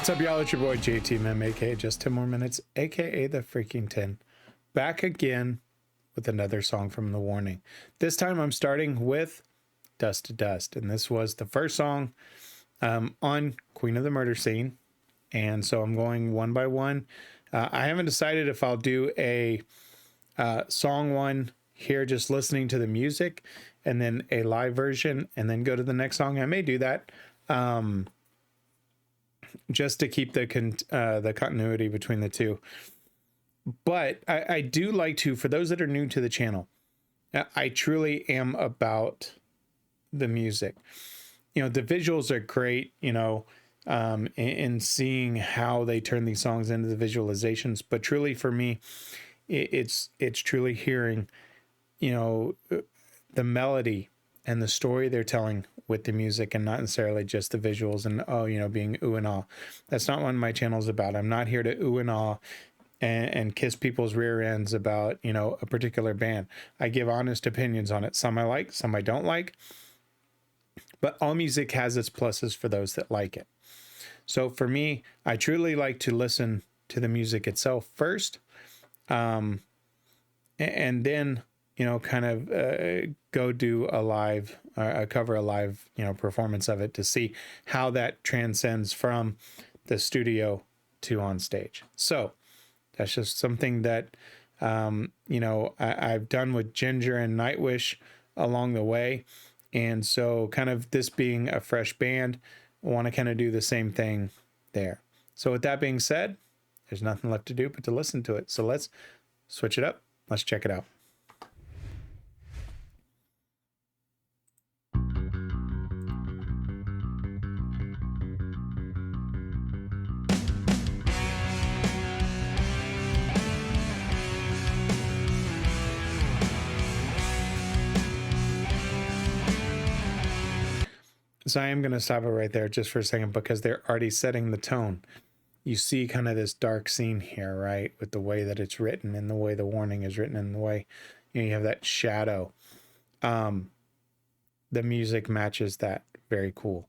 What's up, y'all? It's your boy JTMM, aka Just 10 More Minutes, aka the Freaking 10, back again with another song from The Warning. This time I'm starting with Dust to Dust, and this was the first song on Queen of the Murder Scene, and so I'm going one by one. I haven't decided if I'll do a song one here, just listening to the music, and then a live version, and then go to the next song. I may do that. Just to keep the continuity between the two. But I do like to, for those that are new to the channel, I truly am about the music. You know, the visuals are great, you know, in seeing how they turn these songs into the visualizations. But truly for me, it's truly hearing, you know, the melody and the story they're telling with the music, and not necessarily just the visuals and, oh, you know, being ooh and ah. That's not what my channel is about. I'm not here to ooh and ah and kiss people's rear ends about, you know, a particular band. I give honest opinions on it. Some I like, some I don't like. But all music has its pluses for those that like it. So for me, I truly like to listen to the music itself first, and then, you know, kind of go do a live, cover a live, you know, performance of it to see how that transcends from the studio to on stage. So that's just something that, you know, I've done with Ginger and Nightwish along the way. And so kind of this being a fresh band, I want to kind of do the same thing there. So with that being said, there's nothing left to do but to listen to it. So let's switch it up. Let's check it out. So I am going to stop it right there just for a second, because they're already setting the tone. You see kind of this dark scene here, right? With the way that it's written and the way the warning is written and the way, you know, you have that shadow. The music matches that. Very cool.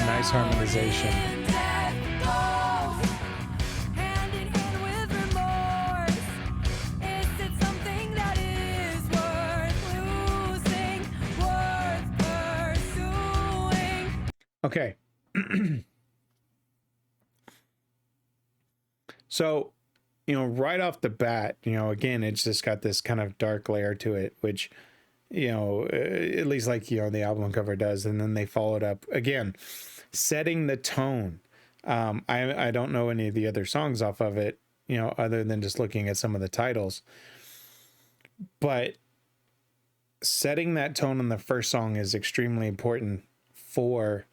Nice harmonization. Okay. So, you know, right off the bat, you know, again, it's just got this kind of dark layer to it, which, you know, at least like, you know, the album cover does. And then they followed up again, setting the tone. I don't know any of the other songs off of it, you know, other than just looking at some of the titles. But setting that tone in the first song is extremely important for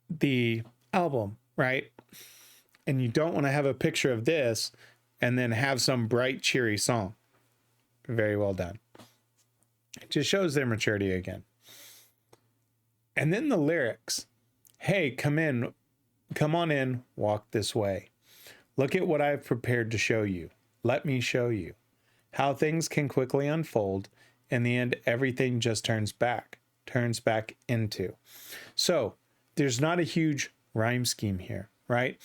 the album, right? And you don't want to have a picture of this and then have some bright, cheery song. Very well done. It just shows their maturity again. And then the lyrics. Hey, come on in, walk this way. Look at what I've prepared to show you. Let me show you how things can quickly unfold. In the end, everything just turns back into. So there's not a huge rhyme scheme here, right?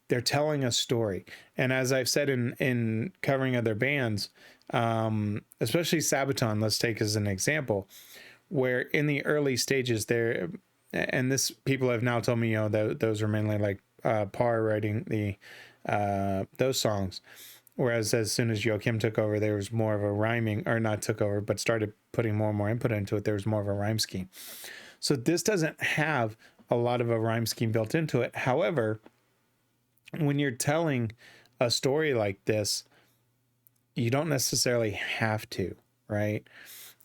They're telling a story. And as I've said in covering other bands, especially Sabaton, let's take as an example, where in the early stages, and this people have now told me, those are mainly like Parr writing the those songs. Whereas as soon as Joachim took over, there was more of a rhyming, or not took over, but started putting more and more input into it. There was more of a rhyme scheme. So this doesn't have a lot of a rhyme scheme built into it. However, when you're telling a story like this, you don't necessarily have to, right?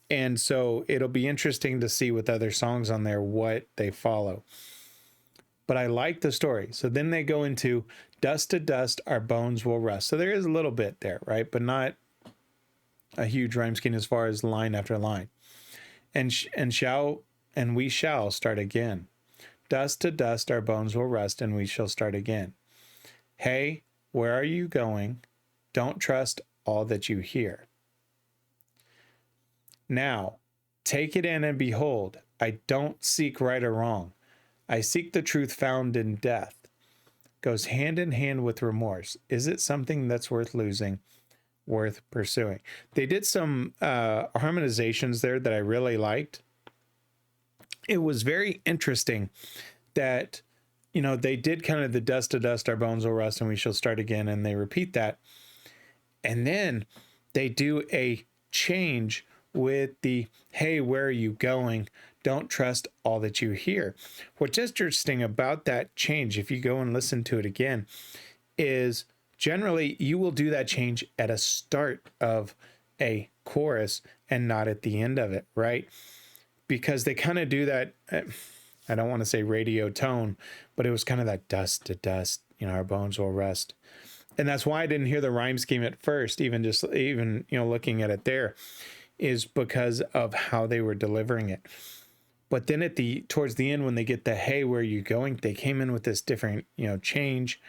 And so it'll be interesting to see with other songs on there what they follow. But I like the story. So then they go into dust to dust, our bones will rust. So there is a little bit there, right? But not a huge rhyme scheme as far as line after line. And we shall start again. Dust to dust, our bones will rust, and we shall start again. Hey, where are you going? Don't trust all that you hear. Now, take it in and behold, I don't seek right or wrong. I seek the truth found in death. Goes hand in hand with remorse. Is it something that's worth losing, worth pursuing? They did some harmonizations there that I really liked. It was very interesting that, they did kind of the dust to dust, our bones will rust, and we shall start again. And they repeat that. And then they do a change with the, hey, where are you going? Don't trust all that you hear. What's interesting about that change, if you go and listen to it again, is generally you will do that change at a start of a chorus and not at the end of it, right? Because they kind of do that, I don't want to say radio tone, but it was kind of that dust to dust, our bones will rust. And that's why I didn't hear the rhyme scheme at first, even looking at it there, is because of how they were delivering it. But then towards the end, when they get the, hey, where are you going? They came in with this different, change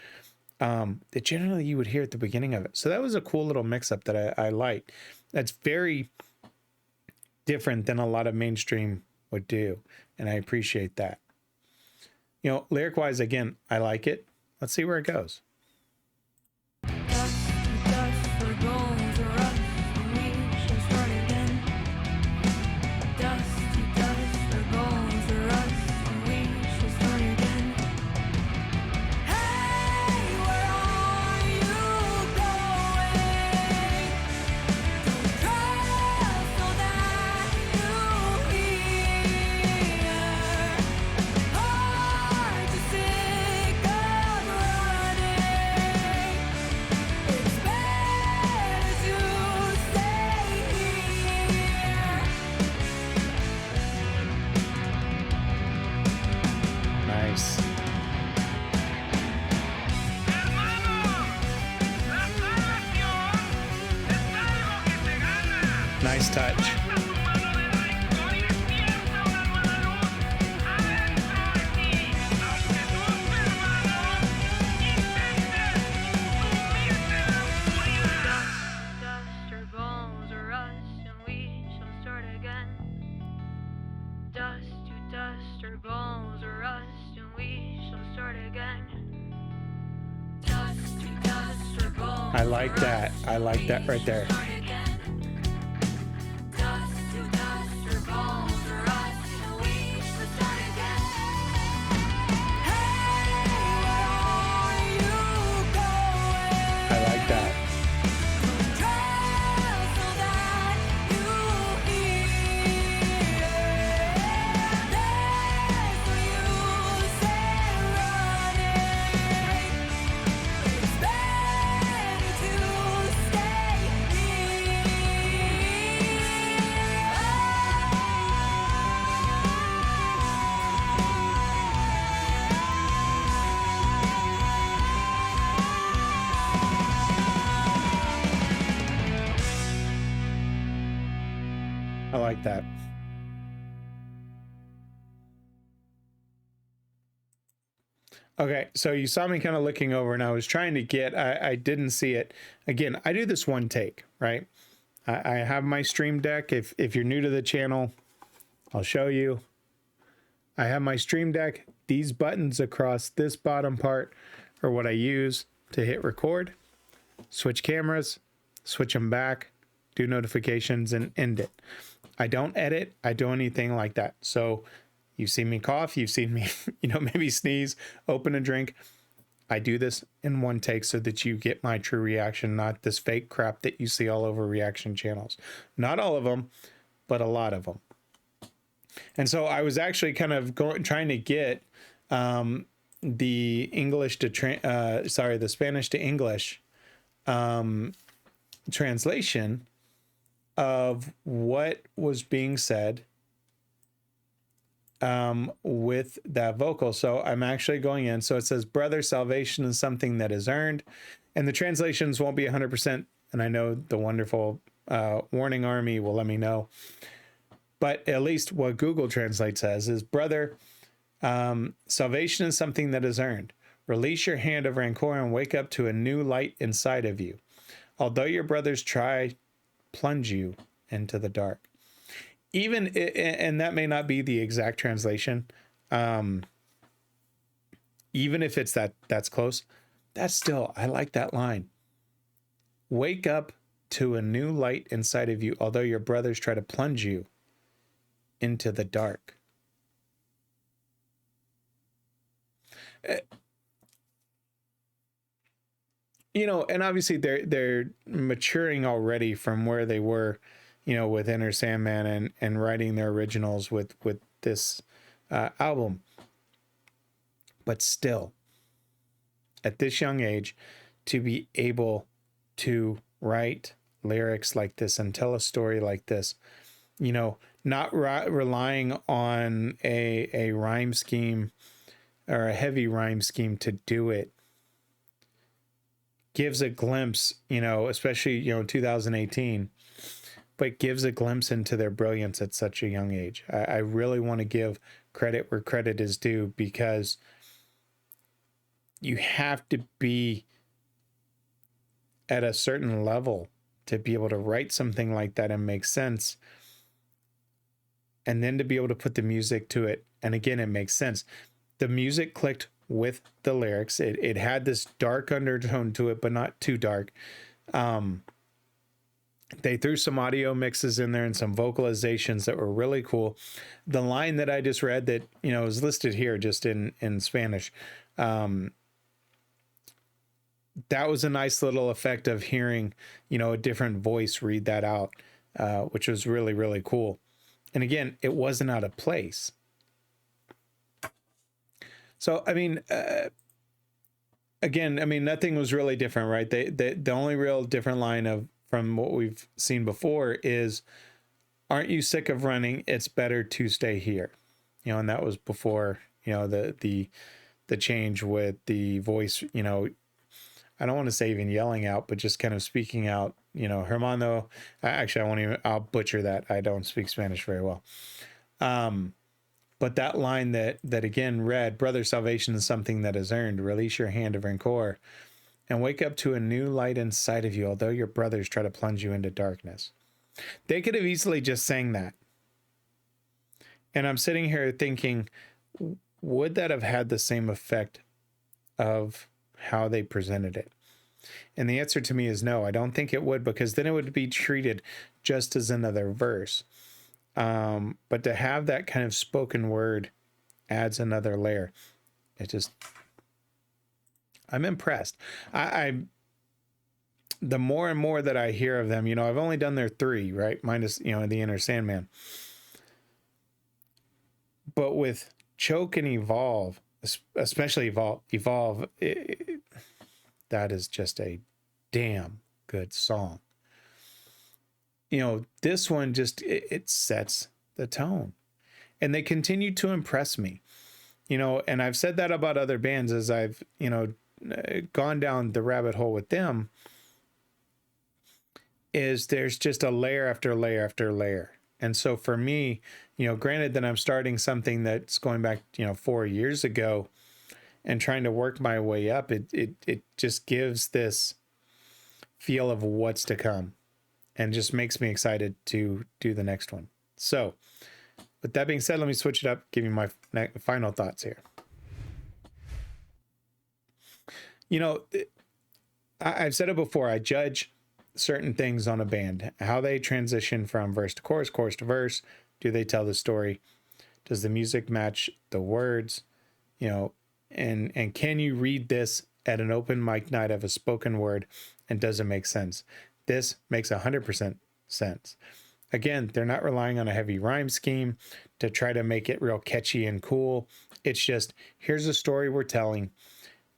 that generally you would hear at the beginning of it. So that was a cool little mix up that I liked. That's very different than a lot of mainstream would do. And I appreciate that. Lyric wise, again, I like it. Let's see where it goes. Nice touch. I like that. I like that right there. I like that. Okay, so you saw me kind of looking over and I was trying to get, I didn't see it. Again, I do this one take, right? I have my Stream Deck. If you're new to the channel, I'll show you. I have my Stream Deck. These buttons across this bottom part are what I use to hit record, switch cameras, switch them back, do notifications, and end it. I don't edit. I do anything like that. So You've seen me cough. You've seen me, maybe sneeze, open a drink. I do this in one take so that you get my true reaction, not this fake crap that you see all over reaction channels. Not all of them, but a lot of them. And so I was actually kind of trying to get the English to the Spanish to English translation of what was being said with that vocal. So I'm actually going in. So it says, brother, salvation is something that is earned. And the translations won't be 100%. And I know the wonderful Warning Army will let me know. But at least what Google Translate says is, brother, salvation is something that is earned. Release your hand of rancor and wake up to a new light inside of you. Although your brothers try, plunge you into the dark. Even, and that may not be the exact translation, even if it's that's close, that's still, I like that line. Wake up to a new light inside of you, although your brothers try to plunge you into the dark. And obviously they're maturing already from where they were, with Enter Sandman and writing their originals with this album. But still, at this young age, to be able to write lyrics like this and tell a story like this, not relying on a rhyme scheme or a heavy rhyme scheme to do it, gives a glimpse, especially, 2018, but gives a glimpse into their brilliance at such a young age. I really want to give credit where credit is due, because you have to be at a certain level to be able to write something like that and make sense. And then to be able to put the music to it. And again, it makes sense. The music clicked with the lyrics. It had this dark undertone to it, but not too dark. They threw some audio mixes in there and some vocalizations that were really cool. The line that I just read that, is listed here just in Spanish. That was a nice little effect of hearing, a different voice read that out, which was really, really cool. And again, it wasn't out of place. So, nothing was really different, right? The only real different line from what we've seen before is, aren't you sick of running? It's better to stay here. And that was before, the change with the voice, I don't want to say even yelling out, but just kind of speaking out, hermano. Actually, I'll butcher that. I don't speak Spanish very well. But that line that again read, brother, salvation is something that is earned. Release your hand of rancor and wake up to a new light inside of you, although your brothers try to plunge you into darkness. They could have easily just sang that. And I'm sitting here thinking, would that have had the same effect of how they presented it? And the answer to me is no, I don't think it would, because then it would be treated just as another verse. But to have that kind of spoken word adds another layer. I'm impressed. The more and more that I hear of them, I've only done their 3, right? Minus, the Enter Sandman. But with Choke and Evolve, especially Evolve, that is just a damn good song. This one just, it sets the tone. And they continue to impress me. And I've said that about other bands as I've, gone down the rabbit hole with them, is there's just a layer after layer after layer. And so for me, granted that I'm starting something that's going back, 4 years ago and trying to work my way up, it just gives this feel of what's to come and just makes me excited to do the next one. So with that being said, let me switch it up, give you my final thoughts here. I've said it before, I judge certain things on a band, how they transition from verse to chorus to verse. Do they tell the story? Does the music match the words? You know, and can you read this at an open mic night of a spoken word, and does it make sense? This makes 100% sense. Again, they're not relying on a heavy rhyme scheme to try to make it real catchy and cool. It's just, here's a story we're telling.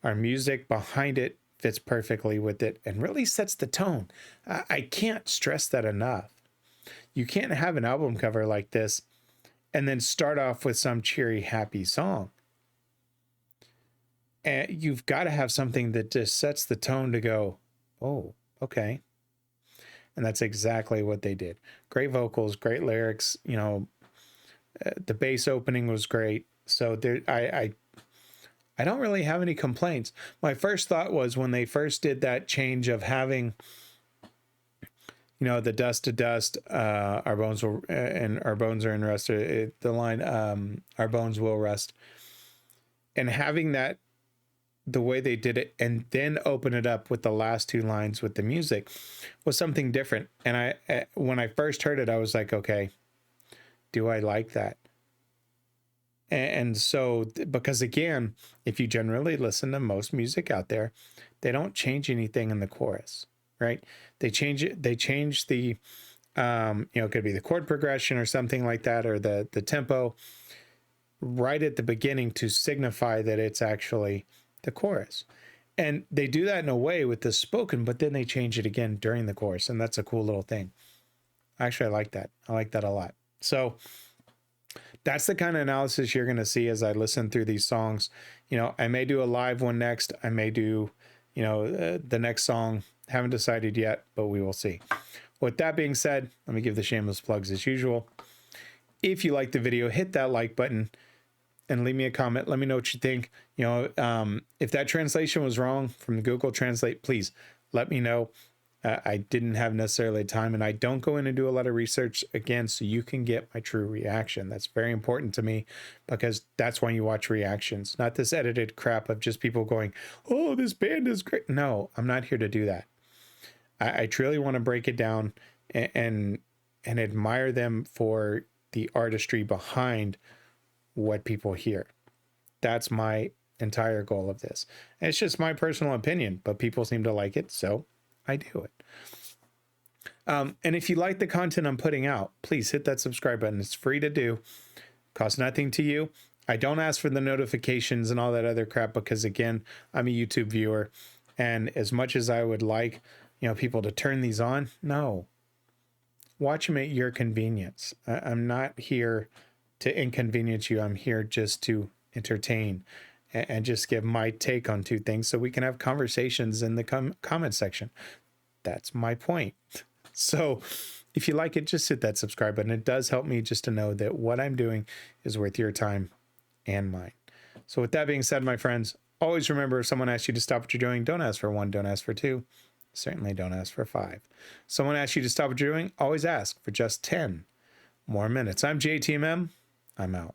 Our music behind it fits perfectly with it and really sets the tone. I can't stress that enough. You can't have an album cover like this and then start off with some cheery, happy song. And you've got to have something that just sets the tone to go, oh, okay. And that's exactly what they did. Great vocals, great lyrics. You know, the bass opening was great. So there, I don't really have any complaints. My first thought was when they first did that change of having, you know, the dust to dust, our bones will, and our bones are in rest. The line, our bones will rest, and having that, the way they did it, and then open it up with the last two lines with the music was something different. And I, when I first heard it, I was like, okay, do I like that? And so, because again, if you generally listen to most music out there, they don't change anything in the chorus, right? They change it. They change the, you know, it could be the chord progression or something like that, or the tempo right at the beginning to signify that it's actually the chorus. And they do that in a way with the spoken, but then they change it again during the chorus. And that's a cool little thing. Actually, I like that. I like that a lot. So that's the kind of analysis you're going to see as I listen through these songs. You know, I may do a live one next. I may do, you know, the next song. Haven't decided yet, but we will see. With that being said, let me give the shameless plugs as usual. If you like the video, hit that like button and leave me a comment. Let me know what you think. You know, if that translation was wrong from the Google Translate, please let me know. I didn't have necessarily time, and I don't go in and do a lot of research again, so you can get my true reaction. That's very important to me, because that's why you watch reactions, not this edited crap of just people going, oh, this band is great. No, I'm not here to do that. I truly want to break it down and admire them for the artistry behind what people hear. That's my entire goal of this. And it's just my personal opinion, but people seem to like it, so I do it. And if you like the content I'm putting out, please hit that subscribe button. It's free to do. Costs nothing to you. I don't ask for the notifications and all that other crap because, again, I'm a YouTube viewer. And as much as I would like, you know, people to turn these on, no. Watch them at your convenience. I'm not here to inconvenience you. I'm here just to entertain and just give my take on two things so we can have conversations in the comment section. That's my point. So if you like it, just hit that subscribe button. It does help me just to know that what I'm doing is worth your time and mine. So with that being said, my friends, always remember, if someone asks you to stop what you're doing, don't ask for 1, don't ask for 2. Certainly don't ask for 5. Someone asks you to stop what you're doing, always ask for just 10 more minutes. I'm JTMM. I'm out.